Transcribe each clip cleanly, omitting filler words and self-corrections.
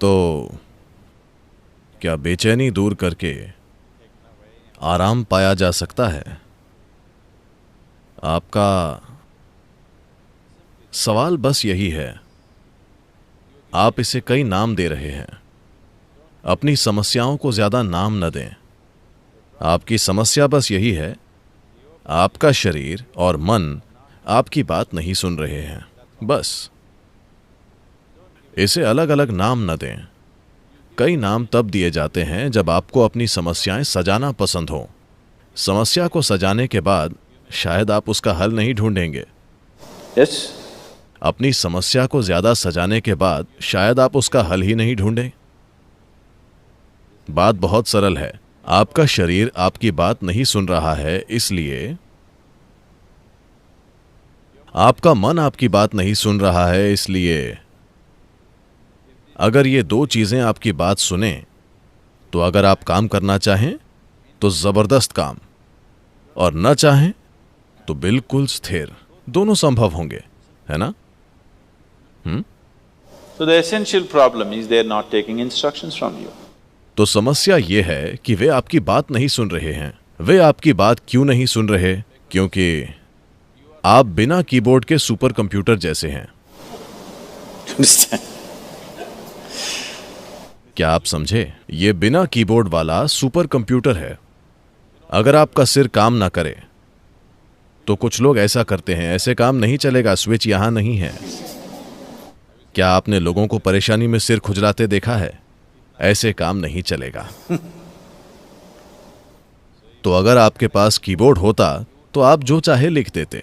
तो क्या बेचैनी दूर करके आराम पाया जा सकता है? आपका सवाल बस यही है, आप इसे कई नाम दे रहे हैं। अपनी समस्याओं को ज्यादा नाम न दें। आपकी समस्या बस यही है, आपका शरीर और मन आपकी बात नहीं सुन रहे हैं। बस इसे अलग अलग नाम न दें। कई नाम तब दिए जाते हैं जब आपको अपनी समस्याएं सजाना पसंद हो। समस्या को सजाने के बाद शायद आप उसका हल नहीं ढूंढेंगे। Yes? अपनी समस्या को ज्यादा सजाने के बाद शायद आप उसका हल ही नहीं ढूंढें। बात बहुत सरल है। आपका शरीर आपकी बात नहीं सुन रहा है, इसलिए आपका मन आपकी बात नहीं सुन रहा है, इसलिए अगर ये दो चीजें आपकी बात सुने तो अगर आप काम करना चाहें तो जबरदस्त काम, और न चाहें तो बिल्कुल स्थिर। दोनों संभव होंगे, है ना? So the essential problem is they are not taking instructions from you. तो समस्या ये है कि वे आपकी बात नहीं सुन रहे हैं। वे आपकी बात क्यों नहीं सुन रहे? क्योंकि आप बिना कीबोर्ड के सुपर कंप्यूटर जैसे हैं। Understand? क्या आप समझे? ये बिना कीबोर्ड वाला सुपर कंप्यूटर है। अगर आपका सिर काम ना करे तो कुछ लोग ऐसा करते हैं, ऐसे काम नहीं चलेगा, स्विच यहां नहीं है। क्या आपने लोगों को परेशानी में सिर खुजलाते देखा है? ऐसे काम नहीं चलेगा। तो अगर आपके पास कीबोर्ड होता तो आप जो चाहे लिख देते।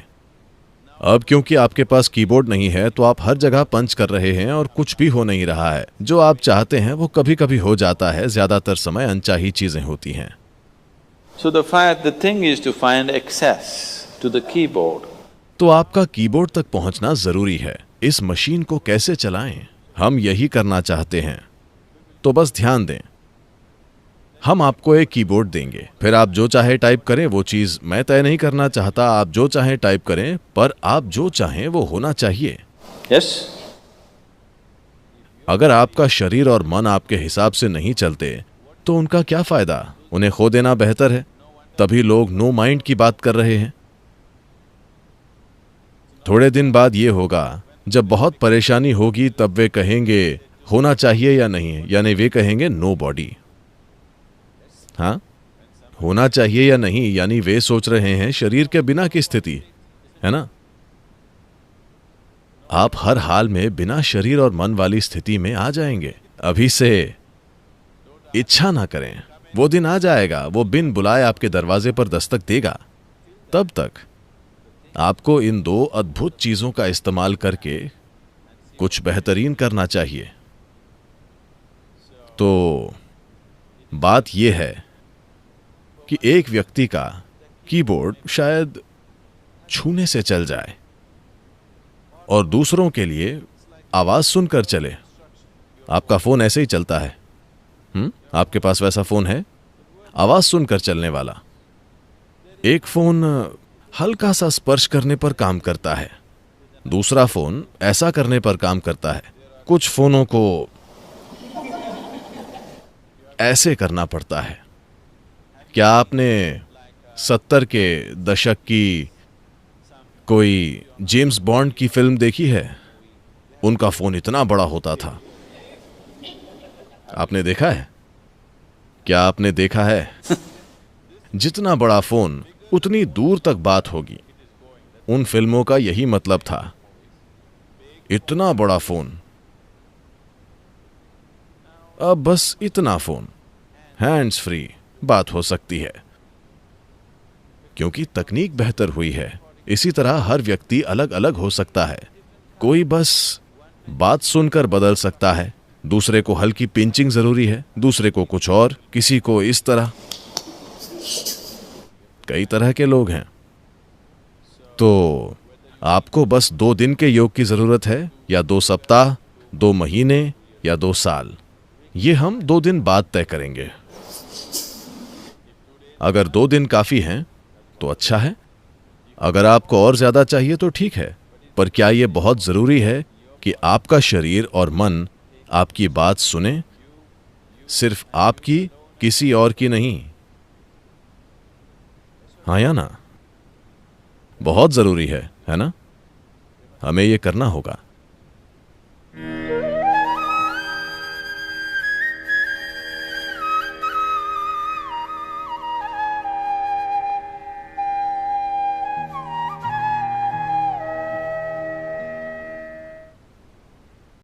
अब क्योंकि आपके पास कीबोर्ड नहीं है तो आप हर जगह पंच कर रहे हैं और कुछ भी हो नहीं रहा है। जो आप चाहते हैं वो कभी कभी हो जाता है, ज्यादातर समय अनचाही चीजें होती हैं। So the thing is to find access to the keyboard. तो आपका कीबोर्ड तक पहुंचना जरूरी है। इस मशीन को कैसे चलाएं? हम यही करना चाहते हैं। तो बस ध्यान दें, हम आपको एक कीबोर्ड देंगे, फिर आप जो चाहे टाइप करें। वो चीज मैं तय नहीं करना चाहता, आप जो चाहे टाइप करें, पर आप जो चाहें वो होना चाहिए। Yes? अगर आपका शरीर और मन आपके हिसाब से नहीं चलते तो उनका क्या फायदा? उन्हें खो देना बेहतर है। तभी लोग नो माइंड की बात कर रहे हैं। थोड़े दिन बाद ये होगा, जब बहुत परेशानी होगी तब वे कहेंगे होना चाहिए या नहीं, यानी वे कहेंगे नो बॉडी। हाँ, होना चाहिए या नहीं, यानी वे सोच रहे हैं शरीर के बिना की स्थिति, है ना? आप हर हाल में बिना शरीर और मन वाली स्थिति में आ जाएंगे। अभी से इच्छा ना करें, वो दिन आ जाएगा, वो बिन बुलाए आपके दरवाजे पर दस्तक देगा। तब तक आपको इन दो अद्भुत चीजों का इस्तेमाल करके कुछ बेहतरीन करना चाहिए। तो बात यह है कि एक व्यक्ति का कीबोर्ड शायद छूने से चल जाए और दूसरों के लिए आवाज सुनकर चले। आपका फोन ऐसे ही चलता है। आपके पास वैसा फोन है, आवाज सुनकर चलने वाला। एक फोन हल्का सा स्पर्श करने पर काम करता है, दूसरा फोन ऐसा करने पर काम करता है। कुछ फोनों को ऐसे करना पड़ता है। क्या आपने 70 के दशक की कोई जेम्स बॉन्ड की फिल्म देखी है? उनका फोन इतना बड़ा होता था। आपने देखा है? क्या आपने देखा है? जितना बड़ा फोन उतनी दूर तक बात होगी। उन फिल्मों का यही मतलब था। इतना बड़ा फोन, अब बस इतना फोन, हैंड्स फ्री बात हो सकती है, क्योंकि तकनीक बेहतर हुई है। इसी तरह हर व्यक्ति अलग अलग हो सकता है। कोई बस बात सुनकर बदल सकता है, दूसरे को हल्की पिंचिंग जरूरी है, दूसरे को कुछ और, किसी को इस तरह। कई तरह के लोग हैं। तो आपको बस 2 दिन के योग की जरूरत है, या 2 सप्ताह, 2 महीने, या 2 साल? ये हम 2 दिन बाद तय करेंगे। अगर 2 दिन काफी हैं तो अच्छा है। अगर आपको और ज्यादा चाहिए तो ठीक है, पर क्या यह बहुत जरूरी है कि आपका शरीर और मन आपकी बात सुने, सिर्फ आपकी, किसी और की नहीं। हाँ या ना? बहुत जरूरी है ना? हमें ये करना होगा।